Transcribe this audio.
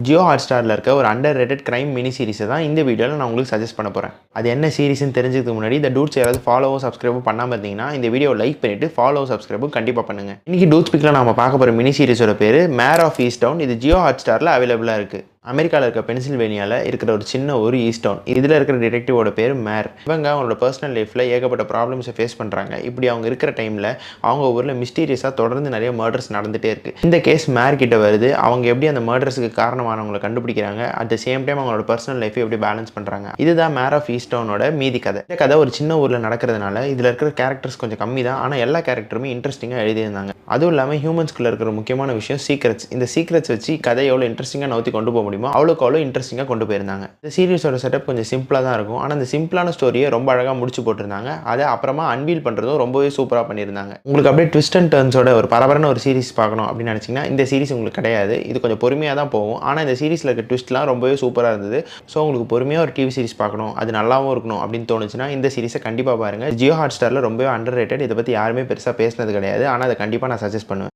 ஜியோ ஹாட்ஸ்டாரில் இருக்க ஒரு under rated crime mini சீரிஸை தான் இந்த வீடியோவில் நான் உங்களுக்கு சஜஸ்ட் பண்ண போகிறேன். அது என்ன சீரிஸ்னு தெரிஞ்சதுக்கு முன்னாடி இந்த டூட்ஸ் யாராவது ஃபாலோவோ சப்ஸ்கிரைபும் பண்ணாமல் இருந்தீங்கன்னா இந்த வீடியோ லைக் பண்ணிவிட்டு ஃபாலோ சப்ஸ்கிரைபும் கண்டிப்பாக பண்ணுங்கள். இன்றைக்கி டூட் ஸ்பீக்கில் நம்ம பார்க்க போகிற மினி சீரிஸோட பேர் மேர் ஆஃப் ஈஸ்டவுன். இது ஜியோ ஹாட்ஸ்டாரில் அவைலபிளாக இருக்குது. அமெரிக்காவில் இருக்க பென்சில்வேனியாவில் இருக்கிற ஒரு சின்ன ஒரு ஈஸ்டவுன். இதில் இருக்கிற டிடெக்டிவோட பேர் மேர். இவங்க அவங்களோட பர்சனல் லைஃப்பில் ஏகப்பட்ட ப்ராப்ளம்ஸை ஃபேஸ் பண்ணுறாங்க. இப்படி அவங்க இருக்கிற டைமில் அவங்க ஊரில் மிஸ்டீரியஸாக தொடர்ந்து நிறைய மர்டர்ஸ் நடந்துகிட்டே இருக்குது. இந்த கேஸ் மேர் கிட்ட வருது. அவங்க எப்படி அந்த மர்டர்ஸுக்கு காரணமானவங்களை கண்டுபிடிக்கிறாங்க, அட் த சேம் டைம் அவங்களோட பர்சனல் லைஃபை எப்படி பேலன்ஸ் பண்ணுறாங்க. இதுதான் மேர் ஆஃப் ஈஸ்டவுனோட மீதி கதை. இந்த கதை ஒரு சின்ன ஊரில் நடக்கிறதுனால இதில் இருக்கிற கேரக்டர்ஸ் கொஞ்சம் கம்மி தான். ஆனால் எல்லா கேரக்டருமே இன்ட்ரெஸ்டிங்காக எழுதியிருந்தாங்க. அதுவும் இல்லாமல் ஹியூமன்ஸ்குள்ளே இருக்கிற முக்கியமான விஷயம் சீக்ரெட்ஸ். இந்த சீக்ரெட்ஸ் வச்சு கதை எவ்வளோ இன்ட்ரெஸ்டிங்காக நோத்தி கொண்டு போக முடியுமோ அவ்வளோ இன்ட்ரெஸ்டிங்காக கொண்டு போயிருந்தாங்க. இந்த சீரிஸோட செட்டப் கொஞ்சம் சிம்பிளாக தான் இருக்கும். ஆனால் அந்த சிம்பிளான ஸ்டோரியை ரொம்ப அழகாக முடிச்சு போட்டிருந்தாங்க. அதை அப்புறமா அன்வீல் பண்ணுறதும் ரொம்பவே சூப்பராக பண்ணியிருந்தாங்க. உங்களுக்கு அப்படியே ட்விஸ்ட் அண்ட் டர்ன்ஸோட ஒரு பரபரன ஒரு சீரிஸ் பார்க்கணும் அப்படின்னு நினச்சிங்கன்னா இந்த சீரிஸ் உங்களுக்கு கிடையாது. இது கொஞ்சம் பொறுமையாக தான் போகும். ஆனால் இந்த சீரிஸில் இருக்க ட்விஸ்ட்லாம் ரொம்பவே சூப்பராக இருந்தது. ஸோ உங்களுக்கு பொறுமையாக ஒரு டிவி சீரிஸ் பார்க்கணும், அது நல்லாவும் இருக்கணும் அப்படின்னு தோணுச்சுன்னா இந்த சீரிஸை கண்டிப்பாக பாருங்கள். ஜியோ ஹாட்ஸ்டாரில் ரொம்பவே அண்டர் ரேட்டட். இதை பற்றி யாருமே பெருசாக பேசினது கிடையாது. ஆனால் அதை கண்டிப்பாக நான் சஜஸ்ட் பண்ணுவேன்.